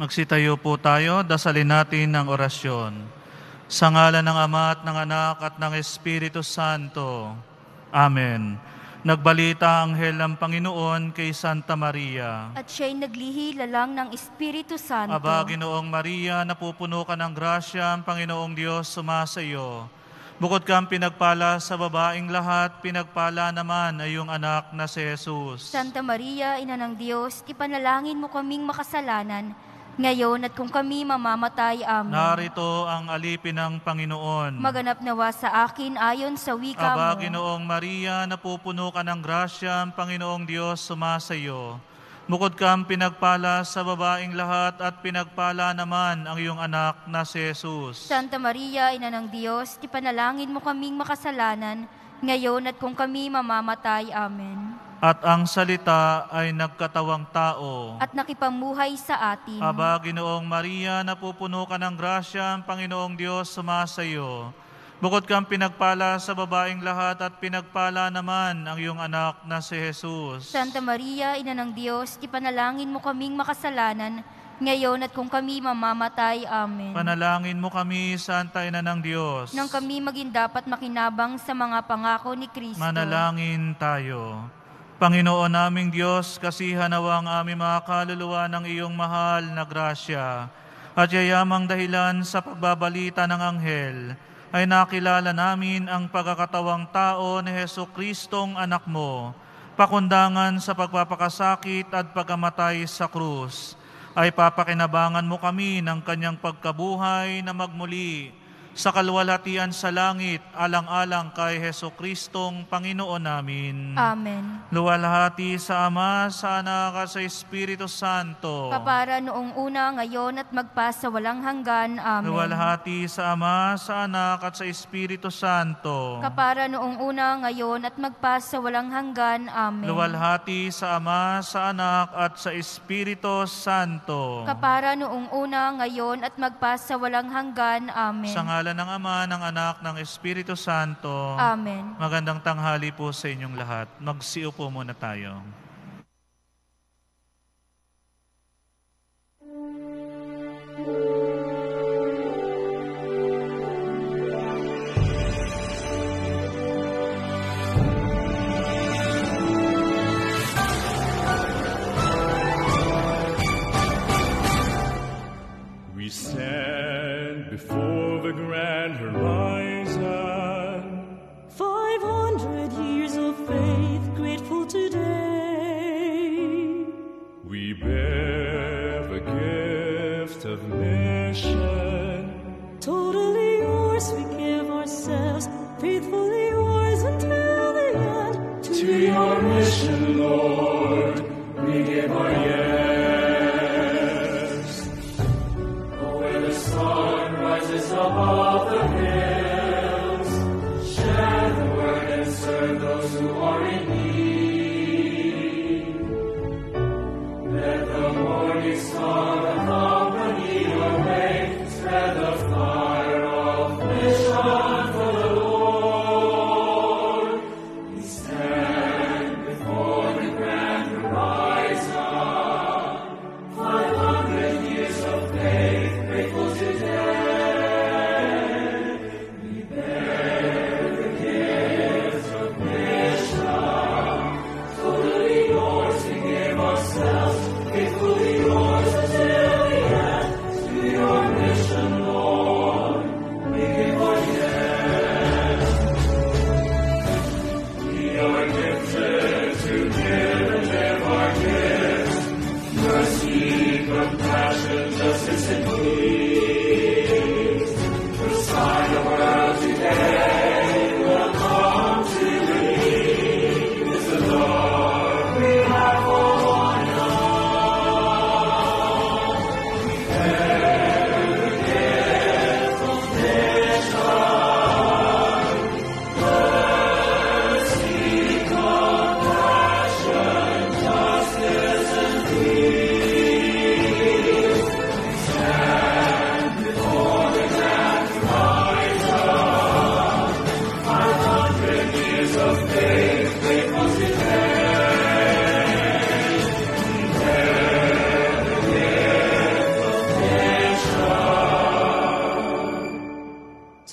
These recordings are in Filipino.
Magsitayo po tayo, dasalin natin ang orasyon. Sa ngalan ng Ama at ng Anak at ng Espiritu Santo. Amen. Nagbalita ang anghel ng Panginoon kay Santa Maria. At siya'y naglihilalang ng Espiritu Santo. Aba, Ginoong Maria, napupuno ka ng grasya, ang Panginoong Diyos sumasa iyo. Bukod kang pinagpala sa babaeng lahat, pinagpala naman ay iyong anak na si Jesus. Santa Maria, Ina ng Diyos, ipanalangin mo kaming makasalanan, ngayon at kung kami mamamatay. Amen. Narito ang alipin ng Panginoon. Maganap nawa sa akin ayon sa wika Aba, mo. Ginoong Maria, napupuno ka ng grasya, ang Panginoong Diyos sumasa iyo. Bukod kang pinagpala sa babaeng lahat at pinagpala naman ang iyong anak na si Jesus. Santa Maria, Ina ng Diyos, ipanalangin mo kaming makasalanan, ngayon at kung kami mamamatay. Amen. At ang salita ay nagkatawang tao. At nakipamuhay sa atin. Aba, Ginoong Maria, napupuno ka ng grasya, ang Panginoong Diyos sumasa iyo. Bukod kang pinagpala sa babaeng lahat at pinagpala naman ang iyong anak na si Jesus. Santa Maria, Ina ng Diyos, ipanalangin mo kaming makasalanan, ngayon at kung kami mamamatay. Amen. Panalangin mo kami, Santa Ina ng Diyos. Nang kami maging dapat makinabang sa mga pangako ni Kristo. Manalangin tayo. Panginoon naming Diyos, kasihan nawa ang aming mga kaluluwa ng iyong mahal na grasya at yayamang dahilan sa pagbabalita ng anghel ay nakilala namin ang pagkakatawang tao ni Jesucristong anak mo, pakundangan sa pagpapakasakit at pagkamatay sa krus, ay papakinabangan mo kami ng kanyang pagkabuhay na magmuli sa kalwalhatian sa langit, alang-alang kay Jesucristong Panginoon namin. Amen. Luwalhati sa Ama, sa Anak at sa Espiritu Santo. Kapara noong una, ngayon at magpasa walang hanggan. Amen. Luwalhati sa Ama, sa Anak at sa Espiritu Santo. Kapara noong una, ngayon at magpasa walang hanggan. Amen. Luwalhati sa Ama, sa Anak at sa Espiritu Santo. Kapara noong una, ngayon at magpasa walang hanggan. Amen. Sa ngalan ng Ama, ng Anak, ng Espiritu Santo. Amen. Magandang tanghali po sa inyong lahat. Magsiupo muna tayo. We stand before the grand horizon. 500 years of faith, grateful today. We bear the gift of mission. Totally yours, we give ourselves, faithfully yours until the end. To your mission, Lord, we give our yes. Oh, where the sun rises above the hills, share the word and serve those who are in need. Let the morning star accompany your way, spread the fire of mission for the Lord.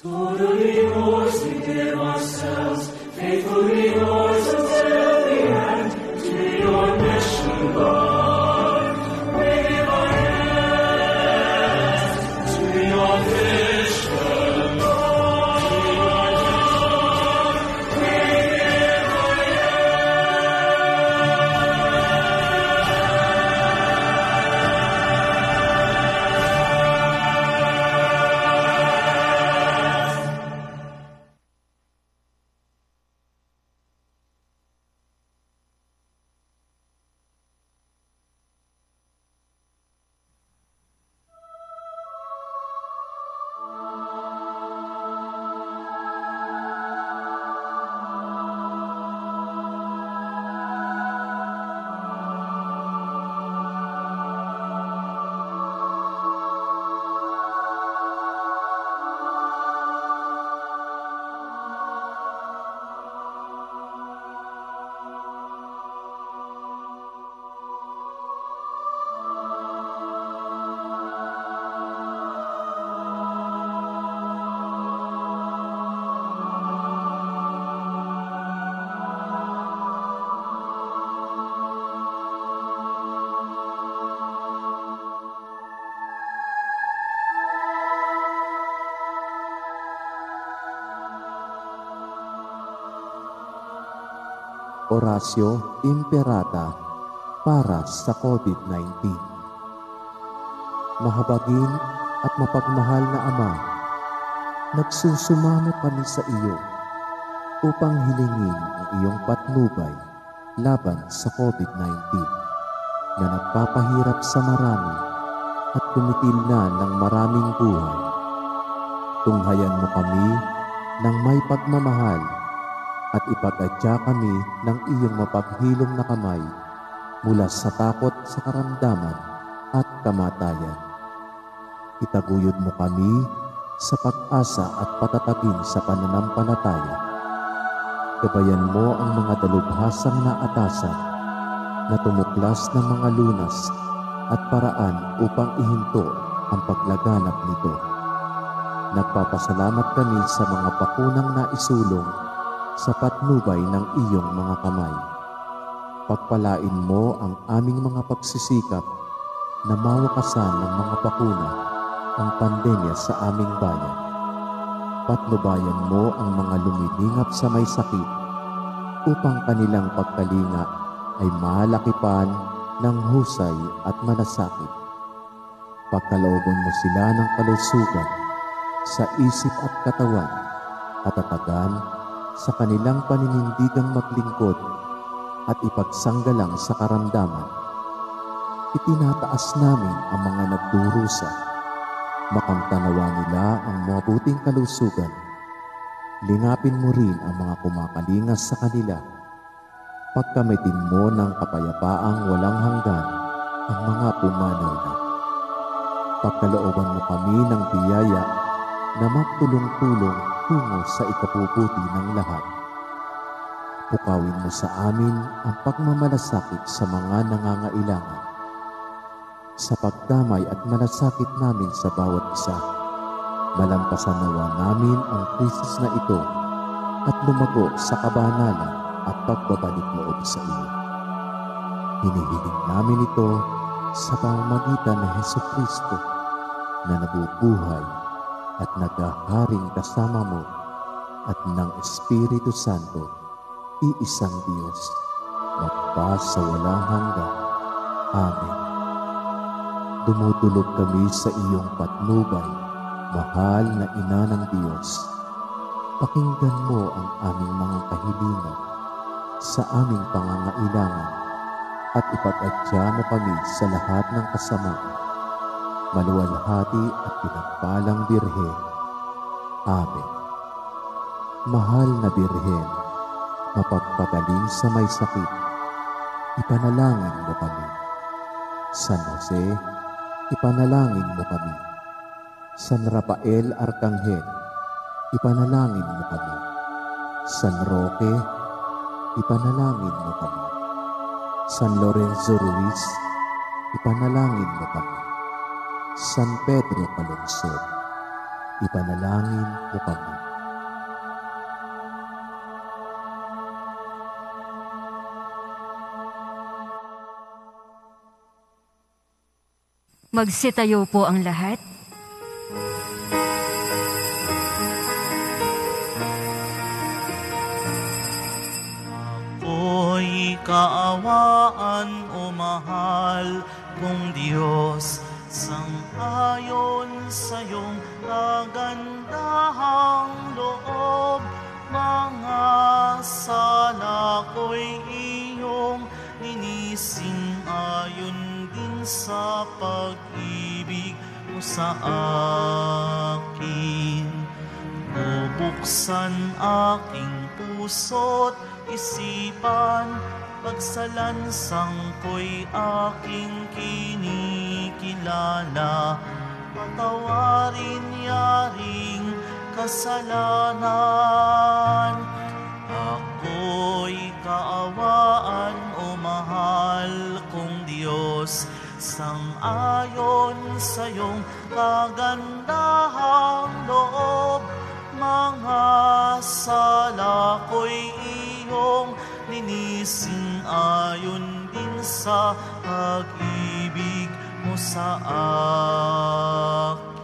Totally yours we give ourselves, faithfully yours until the end. To your mission, Lord, we give our hands. To your vision, Lord, we give our Oratio Imperata para sa COVID-19. Mahabagin at mapagmahal na Ama, nagsusumamo kami sa iyo upang hilingin ang iyong patnubay laban sa COVID-19 na nagpapahirap sa marami at tumitil na ng maraming buhay. Tunghayan mo kami ng may pagmamahal at ipag-adya kami ng iyong mapaghilom na kamay mula sa takot sa karamdaman at kamatayan. Itaguyod mo kami sa pag-asa at patatagin sa pananampalataya. Gabayan mo ang mga dalubhasang naatasan na tumuklas ng mga lunas at paraan upang ihinto ang paglaganap nito. Nagpapasalamat kami sa mga bakunang naisulong sa patnubay ng iyong mga kamay. Pagpalain mo ang aming mga pagsisikap na mawakasan ng mga bakuna ang pandemya sa aming bayan. Patnubayan mo ang mga lumilingap sa may sakit upang kanilang pagkalinga ay malakipan ng husay at malasakit. Pagkalooban mo sila ng kalusugan sa isip at katawan, katatagan sa kanilang paninindigang maglingkod at ipagsanggalang sa karamdaman. Itinataas namin ang mga nagdurusa. Makamtanawa nila ang mabuting kalusugan. Lingapin mo rin ang mga kumakalingas sa kanila. Pagkamitin mo ng kapayapaang walang hanggan ang mga pumanaw na. Pagkalooban mo kami ng biyaya na magtulong-tulong tungo sa ikabubuti ng lahat. Pukawin mo sa amin ang pagmamalasakit sa mga nangangailangan. Sa pagdamay at malasakit namin sa bawat isa, malampasan nawa namin ang krisis na ito at lumago sa kabanalan at pagbabalik loob sa iyo. Hinihiling namin ito sa pamamagitan ng Hesukristo na nabubuhay at naghaharing kasama mo at ng Espiritu Santo, iisang Diyos, magpa sa walang hanggan. Amen. Dumudulog kami sa iyong patnubay, mahal na Ina ng Diyos. Pakinggan mo ang aming mga kahilingan sa aming pangangailangan at ipag-adya mo kami sa lahat ng kasamaan. Maluwalhati at pinagpalang Birhen. Amen. Mahal na Birhen, mapagpagaling sa may sakit, ipanalangin mo kami. San Jose, ipanalangin mo kami. San Rafael Arcangel, ipanalangin mo kami. San Roque, ipanalangin mo kami. San Lorenzo Ruiz, ipanalangin mo kami. San Pedro Calungsod, ipanalangin mo kami. Magsitayo po ang lahat. Ako'y kaawaan o mahal kong Diyos, sang-ayon sa iyong kagandahang loob. Mga sala ko'y iyong ninising ayon din sa pag-ibig mo sa akin. Bubuksan aking puso't isipan, pagsalansang ko'y aking kinikilala. Patawarin yaring kasalanan. Ako'y kaawaan o mahal kong Diyos, sang-ayon sa iyong kagandahang loob. Mga sala ko'y iyong ninising ayon din sa pag-ibig mo sa akin.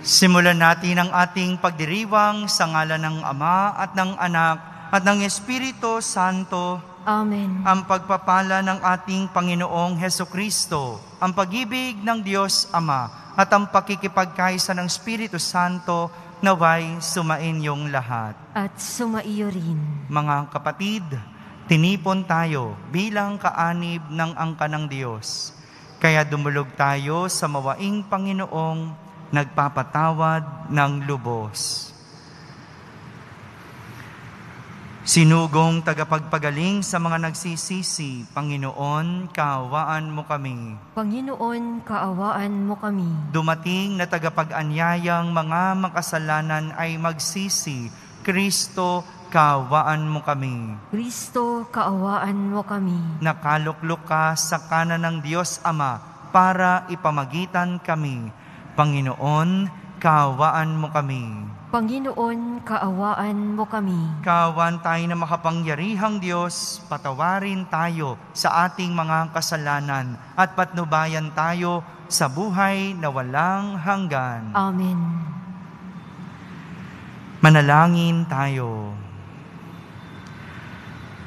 Simulan natin ang ating pagdiriwang sa ngalan ng Ama at ng Anak at ng Espiritu Santo. Amen. Ang pagpapala ng ating Panginoong Hesukristo, ang pag-ibig ng Diyos Ama at ang pakikipagkaisa ng Espiritu Santo naway sumainyong lahat. At sumaiyo rin. Mga kapatid, tinipon tayo bilang kaanib ng angka ng Diyos. Kaya dumulog tayo sa mawaing Panginoong nagpapatawad ng lubos. Sinugong tagapagpagaling sa mga nagsisisi, Panginoon, kaawaan mo kami. Panginoon, kaawaan mo kami. Dumating na tagapag-anyayang mga makasalanan ay magsisi, Kristo, kaawaan mo kami. Kristo, kaawaan mo kami. Nakaluklok ka sa kanan ng Diyos Ama para ipamagitan kami. Panginoon, kaawaan mo kami. Panginoon, kaawaan mo kami. Kaawaan tayo na makapangyarihang Diyos, patawarin tayo sa ating mga kasalanan at patnubayan tayo sa buhay na walang hanggan. Amen. Manalangin tayo.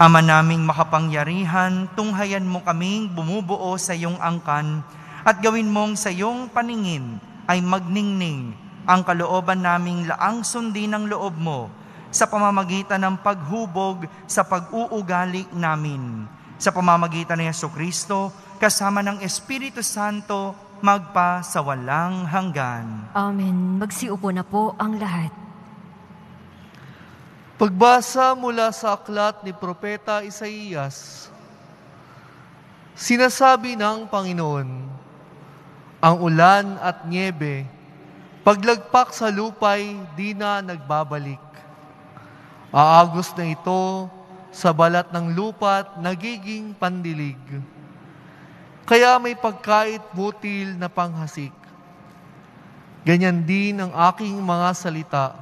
Ama naming makapangyarihan, tunghayan mo kaming bumubuo sa iyong angkan at gawin mong sa iyong paningin ay magningning ang kalooban naming laang sundin ng loob mo sa pamamagitan ng paghubog sa pag-uugali namin. Sa pamamagitan ni Jesucristo, kasama ng Espiritu Santo, magpa sa walang hanggan. Amen. Magsiupo na po ang lahat. Pagbasa mula sa aklat ni Propeta Isaías, sinasabi ng Panginoon, ang ulan at nyebe, paglagpak sa lupay, di na nagbabalik. Aagos na ito sa balat ng lupa't nagiging pandilig. Kaya may pagkait butil na panghasik. Ganyan din ang aking mga salita.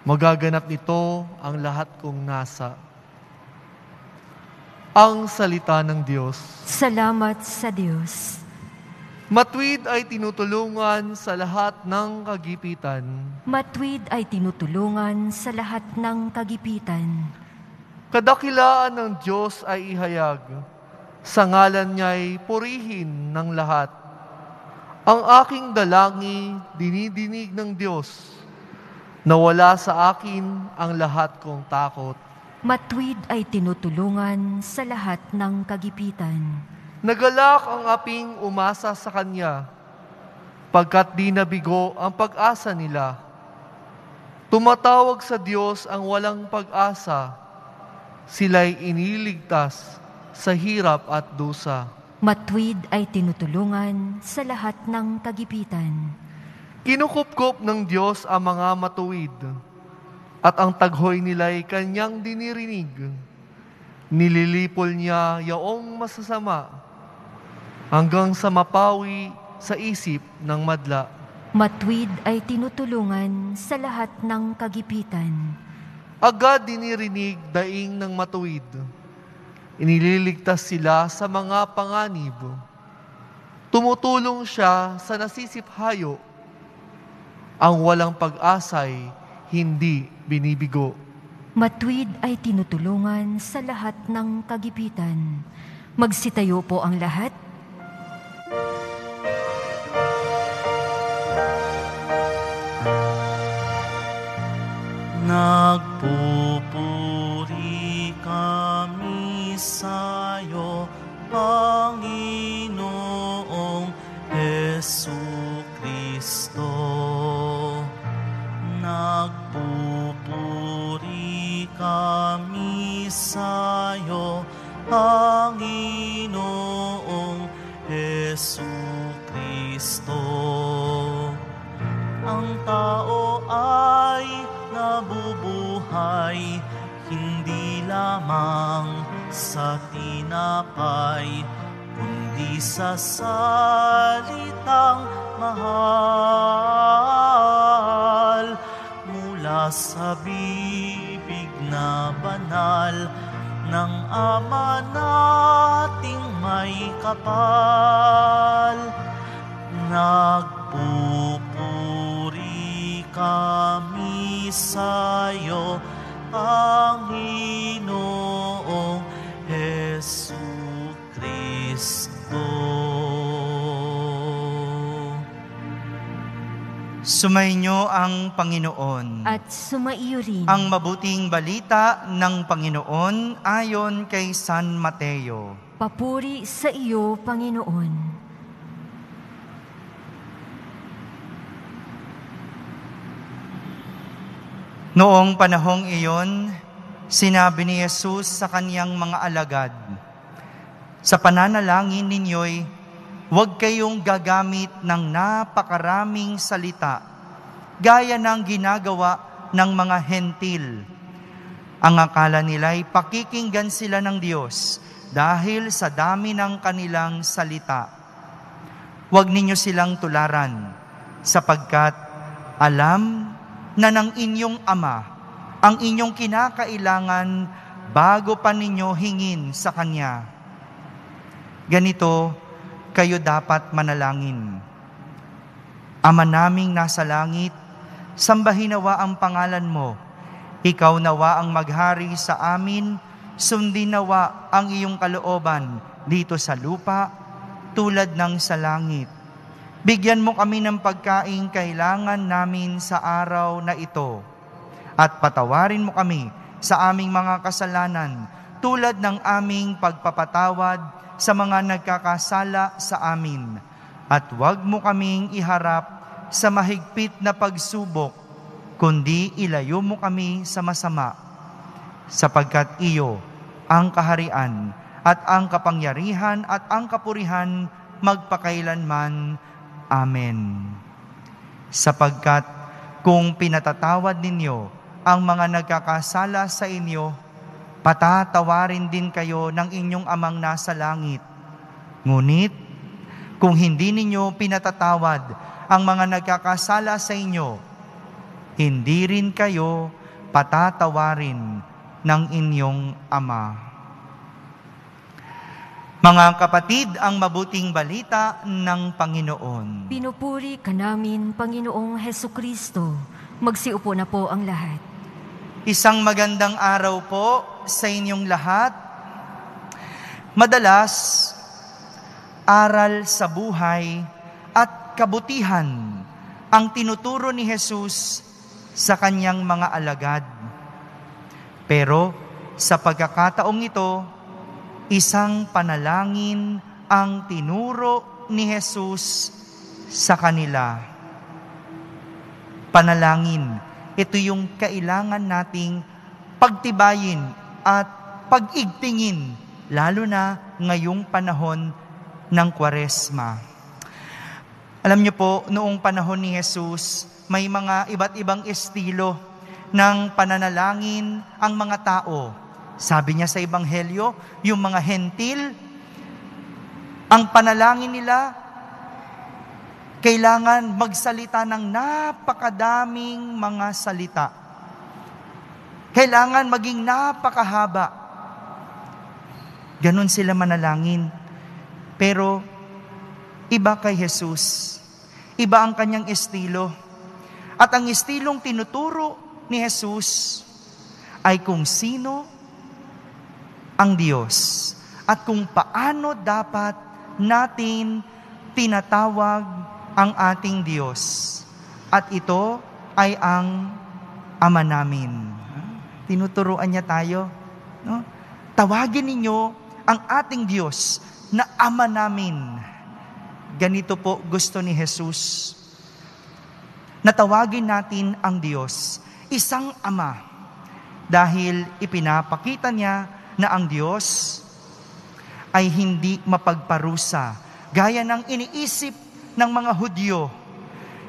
Magaganap nito ang lahat kong nasa. Ang salita ng Diyos. Salamat sa Diyos. Matuwid ay tinutulungan sa lahat ng kagipitan. Matuwid ay tinutulungan sa lahat ng kagipitan. Kadakilaan ng Diyos ay ihayag. Sa ngalan niya'y purihin ng lahat. Ang aking dalangin dinidinig ng Diyos. Nawala sa akin ang lahat kong takot. Matuwid ay tinutulungan sa lahat ng kagipitan. Nagalak ang aping umasa sa Kanya, pagkat di nabigo ang pag-asa nila. Tumatawag sa Diyos ang walang pag-asa, sila'y iniligtas sa hirap at dusa. Matuwid ay tinutulungan sa lahat ng kagipitan. Kinukupkop ng Diyos ang mga matuwid, at ang taghoy nila'y Kanyang dinirinig. Nililipol niya yaong masasama. hanggang sa mapawi sa isip ng madla. Matuwid ay tinutulungan sa lahat ng kagipitan. Agad dinirinig daing ng matuwid. Inililigtas sila sa mga panganib. Tumutulong siya sa nasisiphayo. Ang walang pag-asa'y hindi binibigo. Matuwid ay tinutulungan sa lahat ng kagipitan. Magsitayo po ang lahat. Nagpupuri kami sa'yo, Panginoong Jesucristo. Nagpupuri kami sa'yo, Panginoong Jesucristo. Ang tao ay nabubuhay hindi lamang sa tinapay, kundi sa salitang mahal mula sa bibig na banal ng Ama nating may kapal. Nagpupuri kami sa'yo, Panginoong Jesucristo. Sumainyo ang Panginoon. At sumaiyo rin Ang mabuting balita ng Panginoon ayon kay San Mateo. papuri sa iyo, Panginoon. Noong panahong iyon, sinabi ni Jesus sa kaniyang mga alagad, "Sa pananalangin ninyo'y huwag kayong gagamit ng napakaraming salita, gaya ng ginagawa ng mga hentil. Ang akala nila'y pakikinggan sila ng Diyos dahil sa dami ng kanilang salita. Huwag ninyo silang tularan, sapagkat alam na ng inyong Ama ang inyong kinakailangan bago pa ninyo hingin sa Kanya. Ganito kayo dapat manalangin. Ama naming nasa langit, sambahin nawa ang pangalan mo. Ikaw nawa ang maghari sa amin, sundin nawa ang iyong kalooban dito sa lupa tulad ng sa langit. Bigyan mo kami ng pagkaing kailangan namin sa araw na ito. At patawarin mo kami sa aming mga kasalanan tulad ng aming pagpapatawad sa mga nagkakasala sa amin. At huwag mo kaming iharap sa mahigpit na pagsubok, kundi ilayo mo kami sa masama. Sapagkat iyo ang kaharian at ang kapangyarihan at ang kapurihan magpakailanman. Amen. Sapagkat kung pinatatawad ninyo ang mga nagkakasala sa inyo, patatawarin din kayo ng inyong Amang nasa langit. Ngunit, kung hindi ninyo pinatatawad ang mga nagkakasala sa inyo, hindi rin kayo patatawarin ng inyong Ama. Mga kapatid, ang mabuting balita ng Panginoon. Pinupuri ka namin, Panginoong Hesukristo. Magsiupo na po ang lahat. Isang magandang araw po sa inyong lahat. Madalas, aral sa buhay at kabutihan ang tinuturo ni Jesus sa kanyang mga alagad. Pero sa pagkakataong ito, isang panalangin ang tinuro ni Jesus sa kanila. Panalangin, ito yung kailangan nating pagtibayin at pag-igtingin, lalo na ngayong panahon ng Kwaresma. Alam niyo po, noong panahon ni Jesus, may mga iba't ibang estilo ng pananalangin ang mga tao. Sabi niya sa Ebanghelyo, yung mga hentil, Ang panalangin nila, kailangan magsalita ng napakadaming mga salita. Kailangan maging napakahaba. Ganon sila manalangin. Pero iba kay Jesus. Iba ang kanyang estilo. At ang estilong tinuturo ni Jesus ay kung sino ang Diyos at kung paano dapat natin tinatawag ang ating Diyos. At ito ay ang Ama namin. Tinuturuan niya tayo. No? Tawagin ninyo ang ating Diyos na Ama namin. Ganito po gusto ni Jesus. Natawagin natin ang Diyos, isang Ama. Dahil ipinapakita niya na ang Diyos ay hindi mapagparusa. Gaya ng iniisip ng mga Hudyo.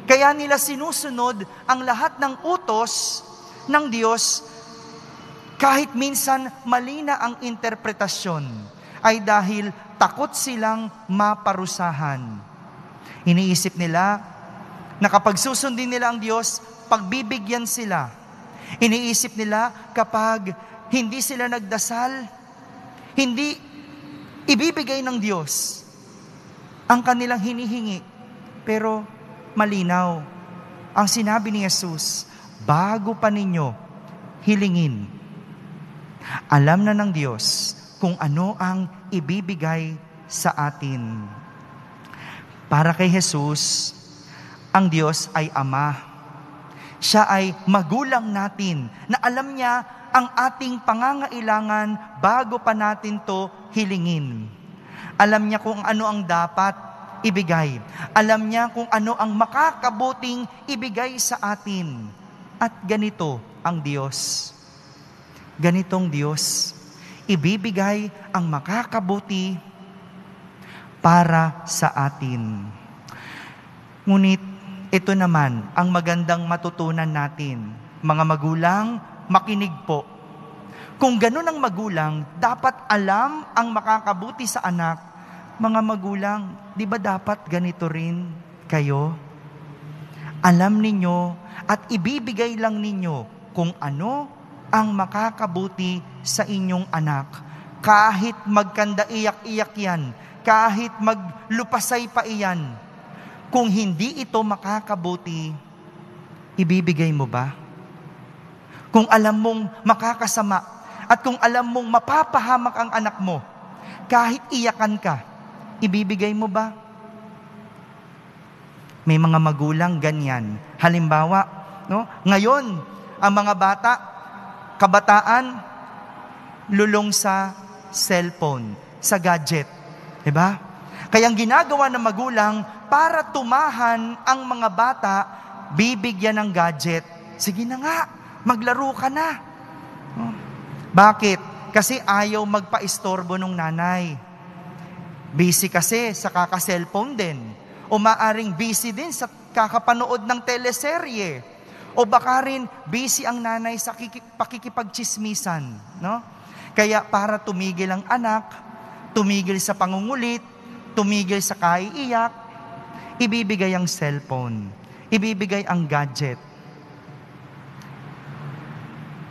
Kaya nila sinusunod ang lahat ng utos ng Diyos kahit minsan mali na ang interpretasyon ay dahil takot silang maparusahan. Iniisip nila na kapag susundin nila ang Diyos, pagbibigyan sila. Iniisip nila kapag hindi sila nagdasal, hindi ibibigay ng Diyos ang kanilang hinihingi. Pero malinaw, ang sinabi ni Jesus, bago pa ninyo hilingin, alam na ng Diyos kung ano ang ibibigay sa atin. Para kay Jesus, ang Diyos ay Ama. Siya ay magulang natin na alam niya ang ating pangangailangan bago pa natin to hilingin. Alam niya kung ano ang dapat ibigay. Alam niya kung ano ang makakabuting ibigay sa atin. At ganito ang Diyos. Ganitong Diyos, ibibigay ang makakabuti para sa atin. Ngunit, ito naman ang magandang matutunan natin. Mga magulang, makinig po. Kung ganun ang magulang, dapat alam ang makakabuti sa anak. Mga magulang, di ba dapat ganito rin kayo? Alam ninyo at ibibigay lang ninyo kung ano ang makakabuti sa inyong anak. Kahit magkanda iyak-iyak yan, kahit maglupasay pa iyan, kung hindi ito makakabuti, ibibigay mo ba? Kung alam mong makakasama at kung alam mong mapapahamak ang anak mo, kahit iyakan ka, ibibigay mo ba? May mga magulang ganyan. Halimbawa, no? Ngayon, ang mga bata, kabataan, lulong sa cellphone, sa gadget. Diba? Kaya ang ginagawa ng magulang, para tumahan ang mga bata, bibigyan ng gadget. Sige na nga, maglaro ka na. Bakit? Kasi ayaw magpa-istorbo ng nanay. Busy kasi sa kaka-cellphone din. O maaring busy din sa kakapanood ng teleserye. O baka rin busy ang nanay sa pakikipagchismisan. No? Kaya para tumigil ang anak, tumigil sa pangungulit, tumigil sa kaiiyak, ibibigay ang cellphone, ibibigay ang gadget.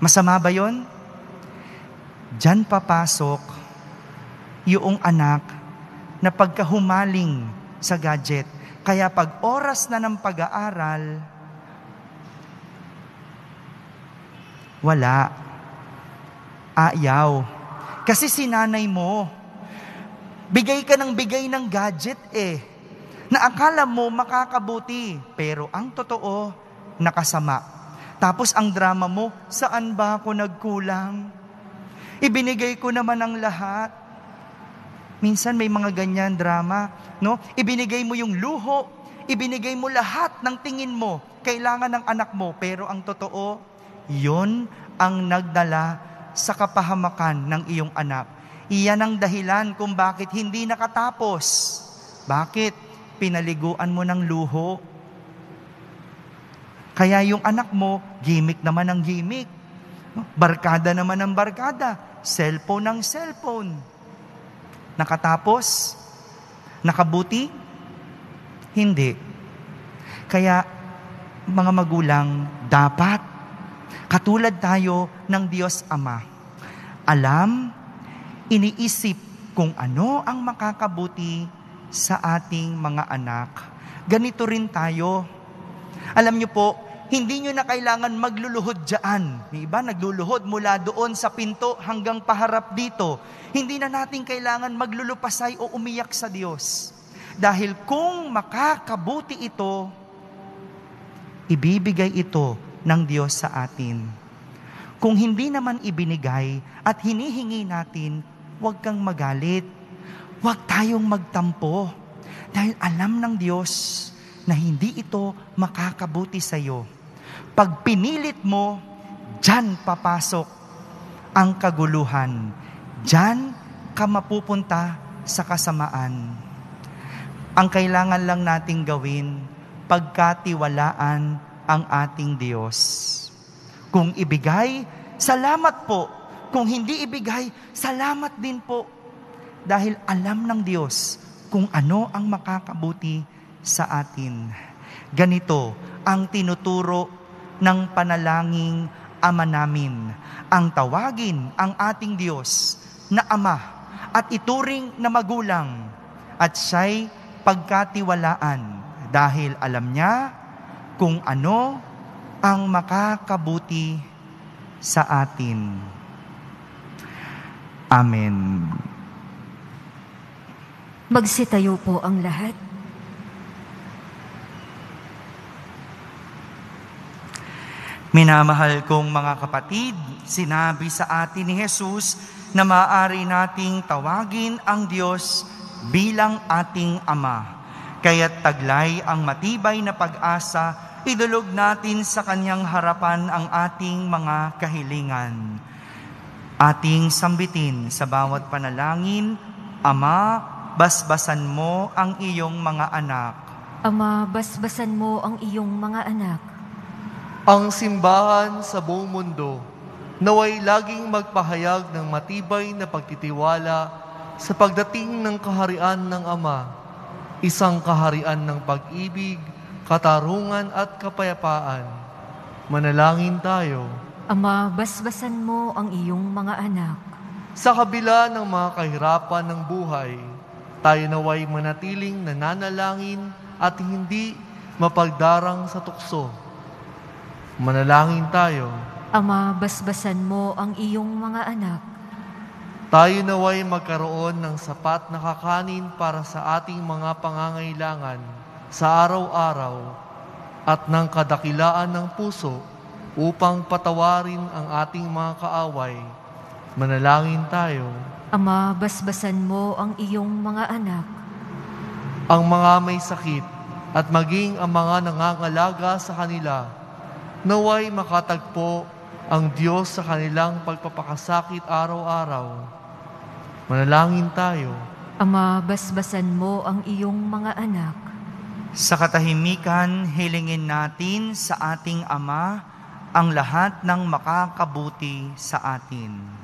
Masama ba yun? Diyan papasok yung anak na pagkahumaling sa gadget. Kaya pag oras na ng pag-aaral, wala. Ayaw. Kasi sinanay mo, bigay ka ng bigay ng gadget na akala mo makakabuti, pero ang totoo, nakasama. Tapos ang drama mo, saan ba ako nagkulang? Ibinigay ko naman ang lahat. Minsan may mga ganyan drama, no? Ibinigay mo yung luho, ibinigay mo lahat ng tingin mo, kailangan ng anak mo, pero ang totoo, yon ang nagdala sa kapahamakan ng iyong anak. Iyan ang dahilan kung bakit hindi nakatapos. Bakit? Pinaliguan mo ng luho. Kaya yung anak mo, gimmick naman ang gimmick. Barkada naman ang barkada. Cellphone ng cellphone. Nakatapos? Nakabuti? Hindi. Kaya, mga magulang, dapat katulad tayo ng Diyos Ama. Alam, iniisip kung ano ang makakabuti sa ating mga anak. Ganito rin tayo. Alam niyo po, hindi nyo na kailangan magluluhod dyan. May iba nagluluhod mula doon sa pinto hanggang paharap dito. Hindi na natin kailangan maglulupasay o umiyak sa Diyos. Dahil kung makakabuti ito, ibibigay ito ng Diyos sa atin. Kung hindi naman ibinigay at hinihingi natin, huwag kang magalit. Huwag tayong magtampo. Dahil alam ng Diyos na hindi ito makakabuti sa iyo. Pag pinilit mo, dyan papasok ang kaguluhan. Dyan ka mapupunta sa kasamaan. Ang kailangan lang nating gawin, pagkatiwalaan ang ating Diyos. Kung ibigay, salamat po. Kung hindi ibigay, salamat din po. Dahil alam ng Diyos kung ano ang makakabuti sa atin. Ganito ang tinuturo ng panalangin Ama namin. Ang tawagin ang ating Diyos na Ama at ituring na magulang at siya'y pagkatiwalaan dahil alam niya kung ano ang makakabuti sa atin. Amen. Magsitayo po ang lahat. Minamahal kong mga kapatid, sinabi sa atin ni Jesus na maaari nating tawagin ang Diyos bilang ating Ama. Kaya't taglay ang matibay na pag-asa, idulog natin sa Kanyang harapan ang ating mga kahilingan. Ating sambitin sa bawat panalangin, Ama, basbasan mo ang iyong mga anak. Ama, basbasan mo ang iyong mga anak. Ang simbahan sa buong mundo naway laging magpahayag ng matibay na pagtitiwala sa pagdating ng kaharian ng Ama, isang kaharian ng pag-ibig, katarungan at kapayapaan. Manalangin tayo. Ama, basbasan mo ang iyong mga anak. Sa kabila ng mga kahirapan ng buhay, tayo naway manatiling nananalangin at hindi mapagdarang sa tukso. Manalangin tayo. Ama, basbasan mo ang iyong mga anak. Tayo naway magkaroon ng sapat na kakanin para sa ating mga pangangailangan sa araw-araw at ng kadakilaan ng puso upang patawarin ang ating mga kaaway. Manalangin tayo. Ama, basbasan mo ang iyong mga anak. Ang mga may sakit at maging ang mga nangangalaga sa kanila, naway makatagpo ang Diyos sa kanilang pagpapakasakit araw-araw. Manalangin tayo. Ama, basbasan mo ang iyong mga anak. Sa katahimikan, hilingin natin sa ating Ama ang lahat ng makakabuti sa atin.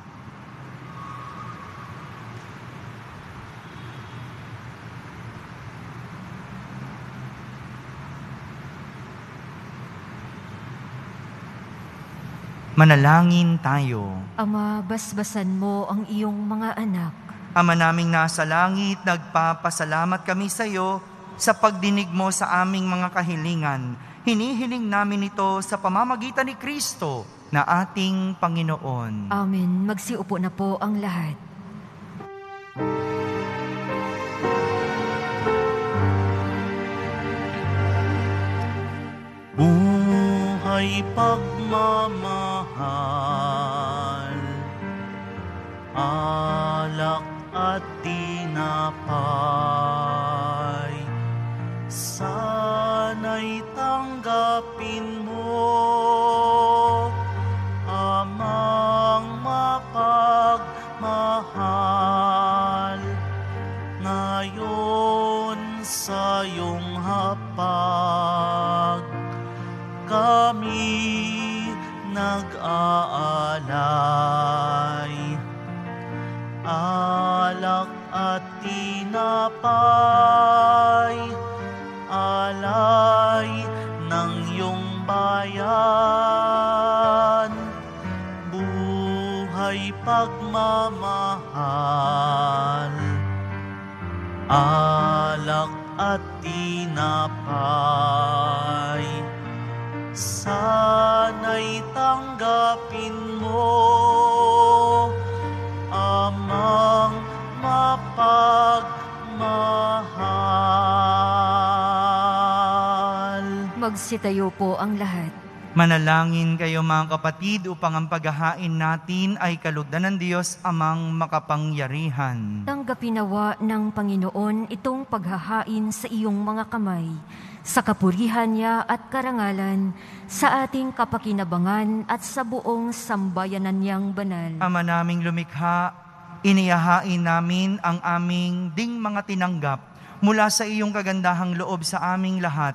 Manalangin tayo. Ama, basbasan mo ang iyong mga anak. Ama naming nasa langit, nagpapasalamat kami sa iyo sa pagdinig mo sa aming mga kahilingan. Hinihiling namin ito sa pamamagitan ni Kristo na ating Panginoon. Amen. Magsiupo na po ang lahat. Buhay pagmamahal, alak at tinapay, sana'y tanggapin mo, Amang mapagmahal, ngayon sa iyong hapag, kami nag-aalay, alak at tinapay, buhay ng iyong bayan. Buhay pagmamahal, alak at tinapay, sana'y tanggapin mo, Amang mapagmahal. Magsitayo po ang lahat. Manalangin kayo mga kapatid upang ang paghahain natin ay kalugdan ng Diyos Amang makapangyarihan. Tanggapin nawa ng Panginoon itong paghahain sa iyong mga kamay, sa kapurihan niya at karangalan, sa ating kapakinabangan at sa buong sambayanan niyang banal. Ama naming lumikha, inihahain namin ang aming ding mga tinanggap mula sa iyong kagandahang loob sa aming lahat.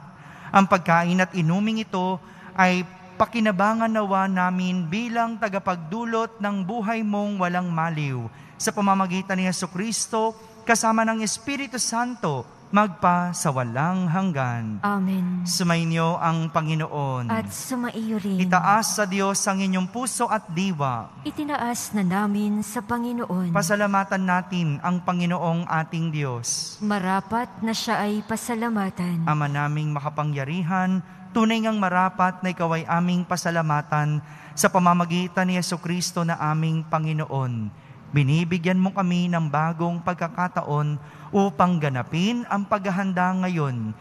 Ang pagkain at inuming ito ay pakinabangan nawa namin bilang tagapagdulot ng buhay mong walang maliw. Sa pamamagitan ni Jesucristo, kasama ng Espiritu Santo, magpa sa walang hanggan. Amen. Sumainyo ang Panginoon. At sumaiyo rin. Itaas sa Diyos ang inyong puso at diwa. Itinaas na namin sa Panginoon. Pasalamatan natin ang Panginoong ating Diyos. Marapat na siya ay pasalamatan. Ama naming makapangyarihan, tunay ngang marapat na ikaw ay aming pasalamatan sa pamamagitan ni Jesucristo na aming Panginoon. Binibigyan mo kami ng bagong pagkakataon upang ganapin ang paghahanda ngayon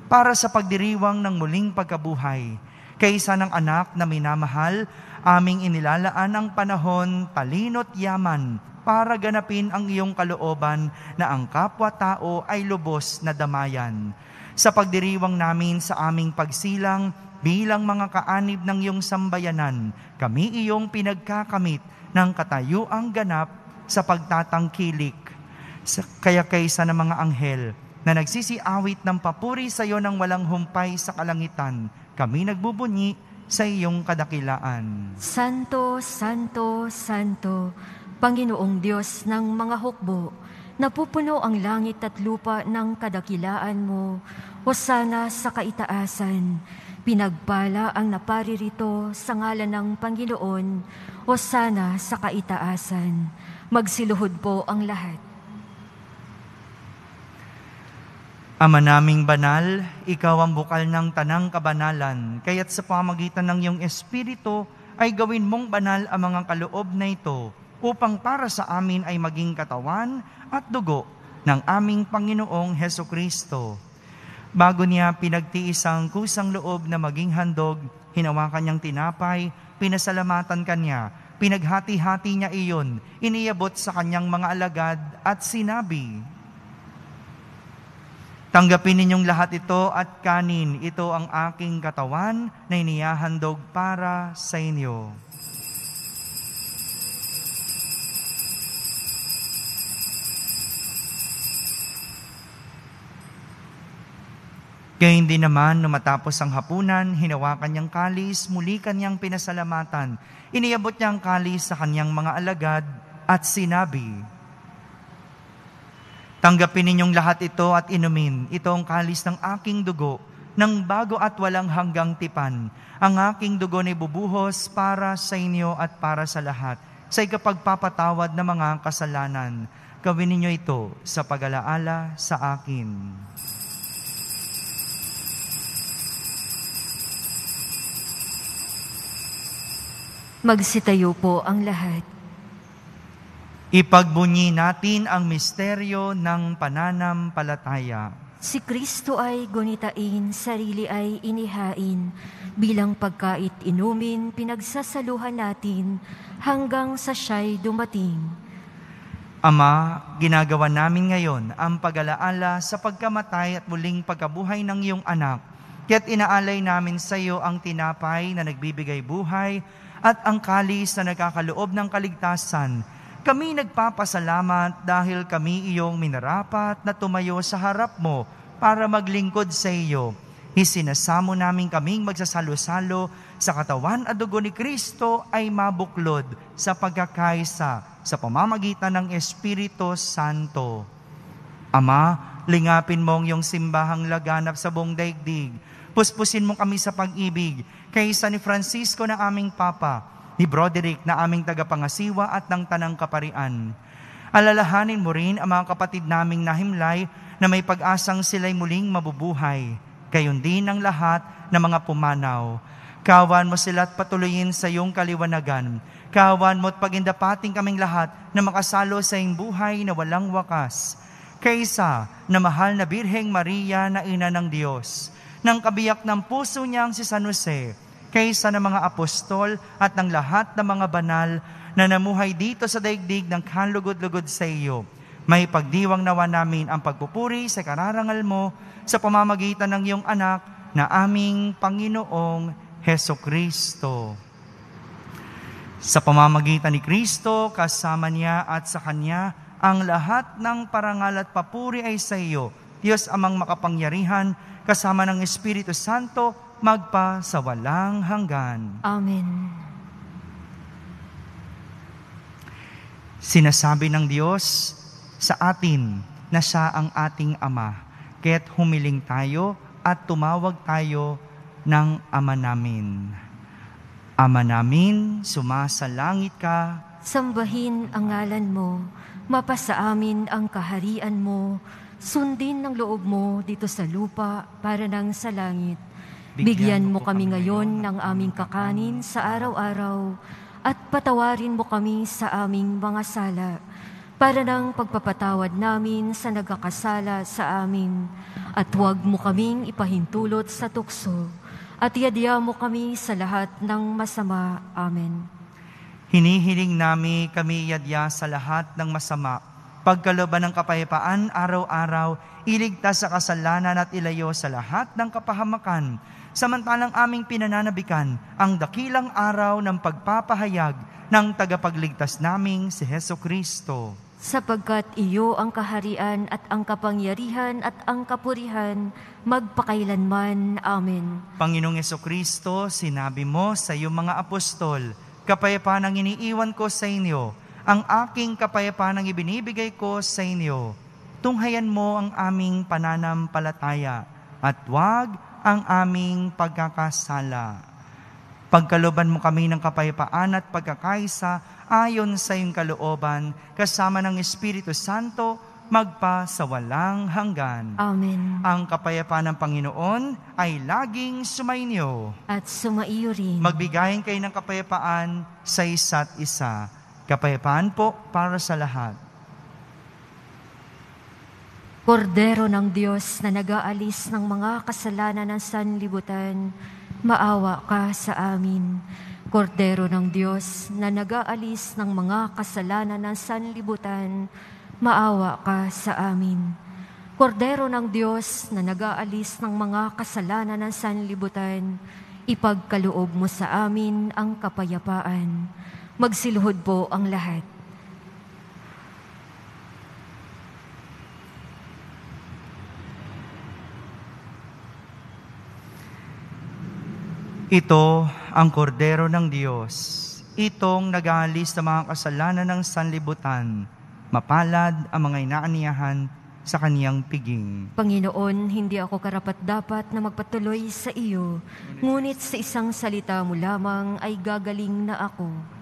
para sa pagdiriwang ng muling pagkabuhay. Kaysa ng anak na minamahal, aming inilalaan ang panahon, talino't yaman para ganapin ang iyong kalooban na ang kapwa-tao ay lubos na damayan. Sa pagdiriwang namin sa aming pagsilang bilang mga kaanib ng iyong sambayanan, kami iyong pinagkakamit ng katayuang ganap sa pagtatangkilik. Kaya kaysa ng mga anghel na nagsisiawit ng papuri sa iyo ng walang humpay sa kalangitan, kami nagbubunyi sa iyong kadakilaan. Santo, Santo, Santo, Panginoong Diyos ng mga hukbo, napupuno ang langit at lupa ng kadakilaan mo. Hosana sa kaitaasan. Pinagpala ang naparirito sa ngalan ng Panginoon. Hosana sa kaitaasan. Magsiluhod po ang lahat. Ama naming banal, ikaw ang bukal ng tanang kabanalan, kaya't sa pamamagitan ng iyong Espiritu ay gawin mong banal ang mga kaloob na ito, upang para sa amin ay maging katawan at dugo ng aming Panginoong Hesukristo. Bago niya pinagtiis ang kusang loob na maging handog, hinawakan niyang tinapay, pinasalamatan kanya, pinaghati-hati niya iyon, iniabot sa kanyang mga alagad at sinabi, "Tanggapin ninyong lahat ito at kanin, ito ang aking katawan na inihahandog para sa inyo." Gayun din naman, nung matapos ang hapunan, hinawakan niyang kalis, muli kanyang pinasalamatan. Iniabot niya ang kalis sa kanyang mga alagad at sinabi, "Tanggapin ninyong lahat ito at inumin. Ito ang kalis ng aking dugo, ng bago at walang hanggang tipan. Ang aking dugo na ibubuhos para sa inyo at para sa lahat, sa ikapagpapatawad ng mga kasalanan. Gawin ninyo ito sa pag-alaala sa akin." Magsitayo po ang lahat. Ipagbunyi natin ang misteryo ng pananampalataya. Si Kristo ay gunitain, sarili ay inihain. Bilang pagkait inumin, pinagsasaluhan natin hanggang sa siya'y dumating. Ama, ginagawa namin ngayon ang pag-alaala sa pagkamatay at muling pagkabuhay ng iyong anak. Kaya't inaalay namin sa iyo ang tinapay na nagbibigay buhay at ang kalis na nagkakaloob ng kaligtasan. Kami nagpapasalamat dahil kami iyong minarapat na tumayo sa harap mo para maglingkod sa iyo. Isinasamo namin kaming magsasalo-salo sa katawan at dugo ni Kristo ay mabuklod sa pagkakaisa sa pamamagitan ng Espiritu Santo. Ama, lingapin mo ang iyong simbahang laganap sa buong daigdig. Puspusin mo kami sa pag-ibig, kaysa ni Francisco na aming Papa, ni Broderick na aming tagapangasiwa at ng Tanang Kaparian. Alalahanin mo rin ang mga kapatid naming nahimlay na may pag-asang sila'y muling mabubuhay. Gayon din ang lahat ng mga pumanaw. Kawan mo sila at patuloyin sa iyong kaliwanagan. Kawan mo at pagindapating kaming lahat na makasalo sa iyong buhay na walang wakas. Kaysa na mahal na Birheng Maria na ina ng Diyos, ng kabiyak ng puso niyang si San Jose, kaysa ng mga apostol at ng lahat ng mga banal na namuhay dito sa daigdig ng kanlugod-lugod sa iyo, may pagdiwang nawa namin ang pagpupuri sa kararangal mo sa pamamagitan ng iyong anak na aming Panginoong Hesukristo. Sa pamamagitan ni Kristo, kasama niya at sa Kanya, ang lahat ng parangal at papuri ay sa iyo, Diyos amang makapangyarihan, kasama ng Espiritu Santo, magpa sa walang hanggan. Amen. Sinasabi ng Diyos sa atin na siya ang ating Ama, kaya't humiling tayo at tumawag tayo ng Ama namin. Ama namin, sumasalangit ka. Sambahin ang ngalan mo, mapasa amin ang kaharian mo, sundin ng loob mo dito sa lupa para nang sa langit. Bigyan mo kami ngayon ng aming kakanin sa araw-araw at patawarin mo kami sa aming mga sala para nang pagpapatawad namin sa nagkakasala sa amin. At huwag mo kaming ipahintulot sa tukso at iadya mo kami sa lahat ng masama. Amen. Hinihiling namin kami iadya sa lahat ng masama, pagkalooban ng kapayapaan araw-araw, iligtas sa kasalanan at ilayo sa lahat ng kapahamakan, samantalang aming pinananabikan ang dakilang araw ng pagpapahayag ng tagapagligtas naming si Hesukristo. Sapagkat iyo ang kaharian at ang kapangyarihan at ang kapurihan magpakailanman. Amen. Panginoong Hesukristo, sinabi mo sa iyong mga apostol, kapayapaan ang iniiwan ko sa inyo, ang aking kapayapaan ang ibinibigay ko sa inyo. Tunghayan mo ang aming pananampalataya at huwag ang aming pagkakasala. Pagkalooban mo kami ng kapayapaan at pagkakaisa ayon sa iyong kalooban, kasama ng Espiritu Santo, magpa sa walang hanggan. Amen. Ang kapayapaan ng Panginoon ay laging sumainyo. At sumaiyo rin. Magbigayin kayo ng kapayapaan sa isa't isa. Kapayapaan po para sa lahat. Kordero ng Diyos na nag-aalis ng mga kasalanan ng sanlibutan, maawa ka sa amin. Kordero ng Diyos na nag-aalis ng mga kasalanan ng sanlibutan, maawa ka sa amin. Kordero ng Diyos na nag-aalis ng mga kasalanan ng sanlibutan, ipagkaloob mo sa amin ang kapayapaan. Magsiluhod po ang lahat. Ito ang kordero ng Diyos, itong nag-aalis sa mga kasalanan ng sanlibutan. Mapalad ang mga inaaniyahan sa kaniyang piging. Panginoon, hindi ako karapat-dapat na magpatuloy sa iyo, ngunit sa isang salita mo lamang ay gagaling na ako.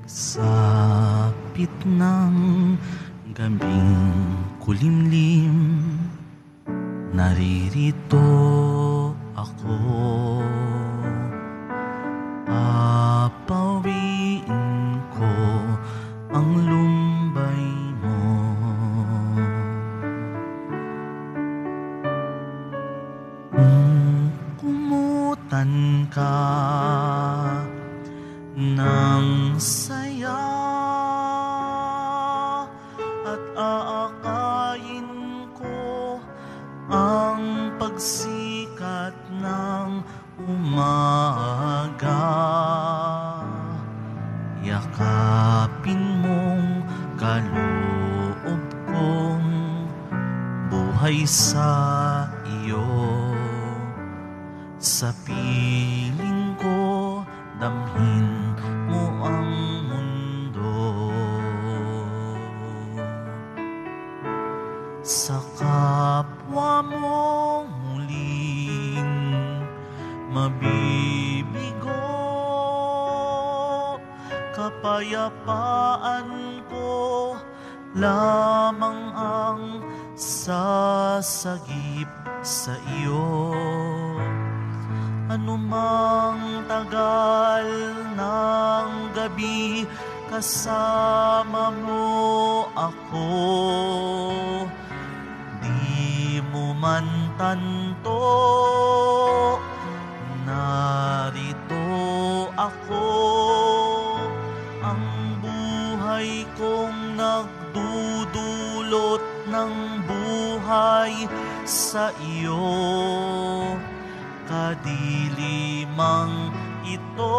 Sapit ng gabing kulimlim, naririto ako. Papawiin ko ang lumbay mo. Kumutan ka ng saya at aakayin ko ang pagsikat ng umaga. Yakapin mong kaloob kong buhay sa iyo. Sa piling ko damhin mo ang mundo. Sa kapwa mo muling mabibigo, kapayapaan ko lamang ang sasagip sa iyo. Anumang tagal ng gabi, kasama mo ako. Di mo man tanto, narito ako. Ang buhay kong nagdudulot ng buhay sa iyo. Kadilimang ito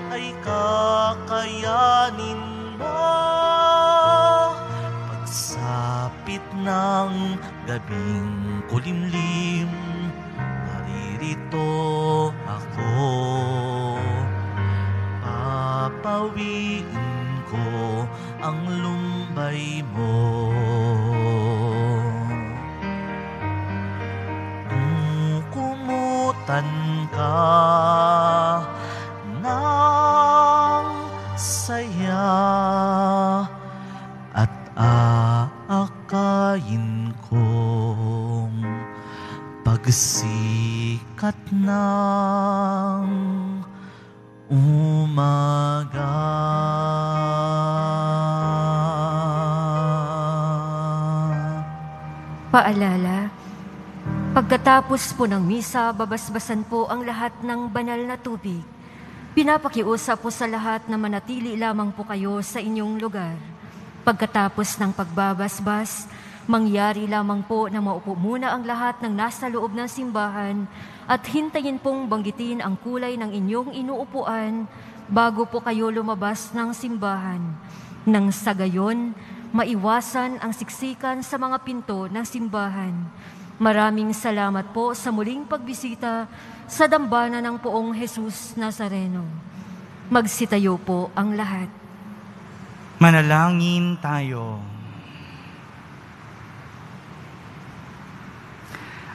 ay kakayanin mo. Pagsapit ng gabing kulimlim, naririto ako. Papawiin ko ang lumbay mo. Ka ng saya at aakayin kong pagsikat ng umaga. Paalala, pagkatapos po ng misa, babasbasan po ang lahat ng banal na tubig. Pinapakiusap po sa lahat na manatili lamang po kayo sa inyong lugar. Pagkatapos ng pagbabasbas, mangyari lamang po na maupo muna ang lahat ng nasa loob ng simbahan at hintayin pong banggitin ang kulay ng inyong inuupuan bago po kayo lumabas ng simbahan. Nang sa gayon, maiwasan ang siksikan sa mga pinto ng simbahan. Maraming salamat po sa muling pagbisita sa dambana ng Poong Jesus Nazareno. Magsitayo po ang lahat. Manalangin tayo.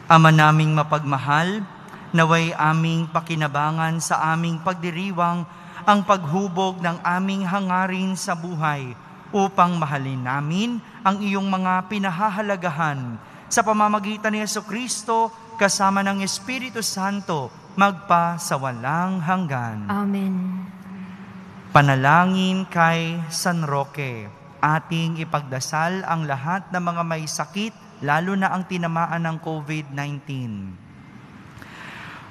Ama naming mapagmahal, naway aming pakinabangan sa aming pagdiriwang ang paghubog ng aming hangarin sa buhay upang mahalin namin ang iyong mga pinahahalagahan sa pamamagitan ni Jesucristo kasama ng Espiritu Santo magpa sa walang hanggan. Amen. Panalangin kay San Roque. Ating ipagdasal ang lahat ng mga may sakit, lalo na ang tinamaan ng COVID-19.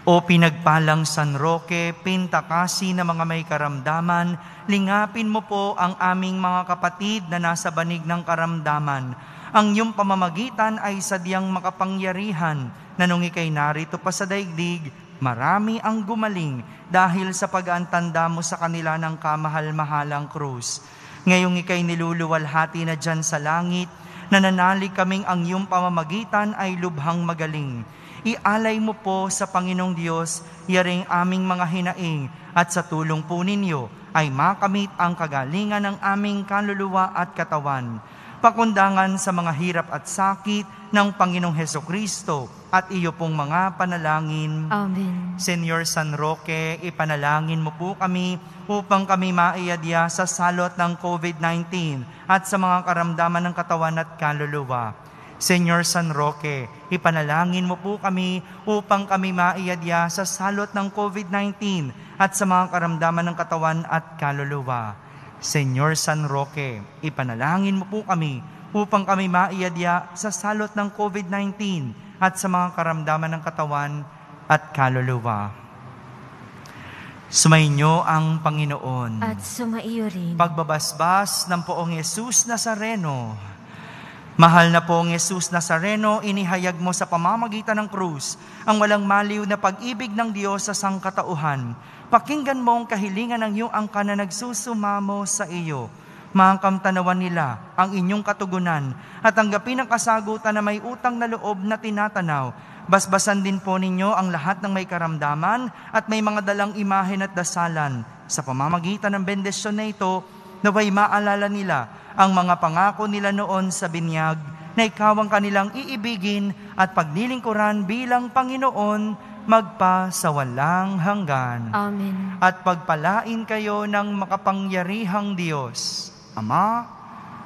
O pinagpalang San Roque, pintakasi na mga may karamdaman, lingapin mo po ang aming mga kapatid na nasa banig ng karamdaman. Ang iyong pamamagitan ay sadyang makapangyarihan na nung ikay narito pa sa daigdig, marami ang gumaling dahil sa pag-aantanda mo sa kanila ng kamahal-mahalang krus. Ngayong ikay niluluwalhati na dyan sa langit, nananalig kaming ang iyong pamamagitan ay lubhang magaling. Ialay mo po sa Panginoong Diyos, yaring aming mga hinaing, at sa tulong po ninyo ay makamit ang kagalingan ng aming kaluluwa at katawan. Pakundangan sa mga hirap at sakit ng Panginoong Hesukristo at iyo pong mga panalangin. Amen. Senyor San Roque, ipanalangin mo po kami upang kami maiadya sa salot ng COVID-19 at sa mga karamdaman ng katawan at kaluluwa. Senyor San Roque, ipanalangin mo po kami upang kami maiyadya sa salot ng COVID-19 at sa mga karamdaman ng katawan at kaluluwa. Senyor San Roque, ipanalangin mo po kami upang kami maiyadya sa salot ng COVID-19 at sa mga karamdaman ng katawan at kaluluwa. Sumainyo ang Panginoon. At sumaiyo rin. Pagbabasbas ng Poong Yesus Nazareno. Mahal na Poong Yesus Nazareno, inihayag mo sa pamamagitan ng krus ang walang maliw na pag-ibig ng Diyos sa sangkatauhan. Pakinggan mo ang kahilingan ng iyong angkan na nagsusumamo sa iyo. Maangkamtanawan nila ang inyong katugunan at tanggapin ang kasagutan na may utang na loob na tinatanaw. Basbasan din po ninyo ang lahat ng may karamdaman at may mga dalang imahen at dasalan. Sa pamamagitan ng bendisyon na ito, naway maalala nila ang mga pangako nila noon sa binyag na ikaw ang kanilang iibigin at pagnilingkuran bilang Panginoon magpasawalang hanggan. Amen. At pagpalain kayo ng makapangyarihang Diyos, Ama,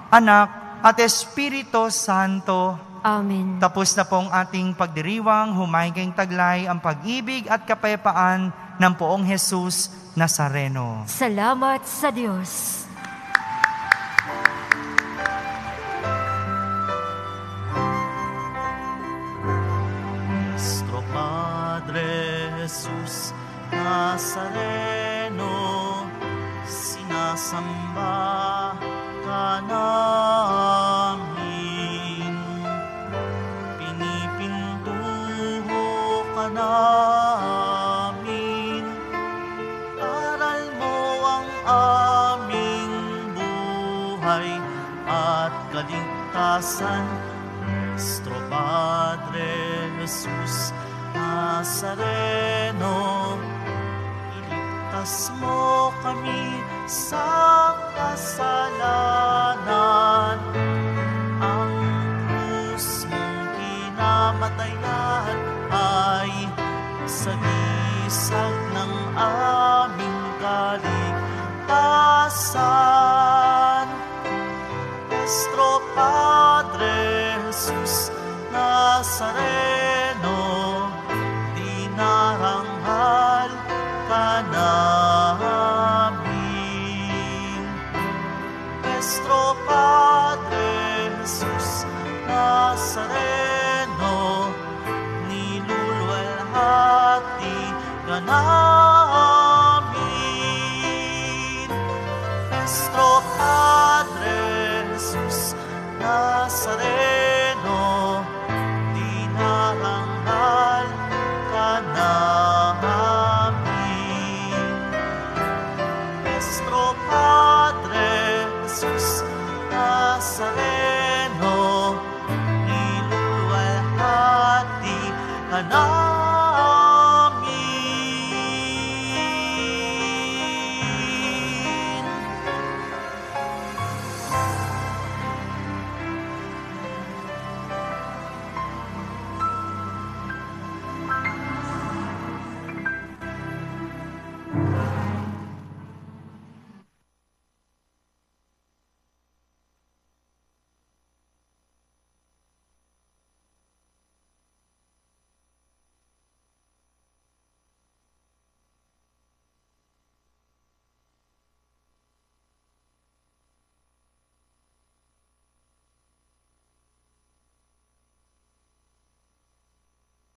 Anak, at Espiritu Santo. Amen. Tapos na pong ating pagdiriwang, humayging taglay ang pag-ibig at kapayapaan ng Poong Jesus Nazareno. Salamat sa Diyos. Nuestro Padre Jesus Nazareno, sinasamba ka namin, pinipintuho ka namin, aral mo ang aming buhay at kaligtasan. Nuestro Padre Jesus Nazareno, iligtas mo kami sa kasalanan. Ang krus mong kinamatayan ay sagisag ng aming kaligtasan. Nuestro Padre Jesus Nazareno, dinaranghal ka namin. Nuestro Padre Jesus Nazareno, niluluwalhati ka namin. Nuestro Padre Jesus Nazareno, dinaranghal ka namin. Nuestro Padre Jesus Nazareno, niluluwalhati ka namin.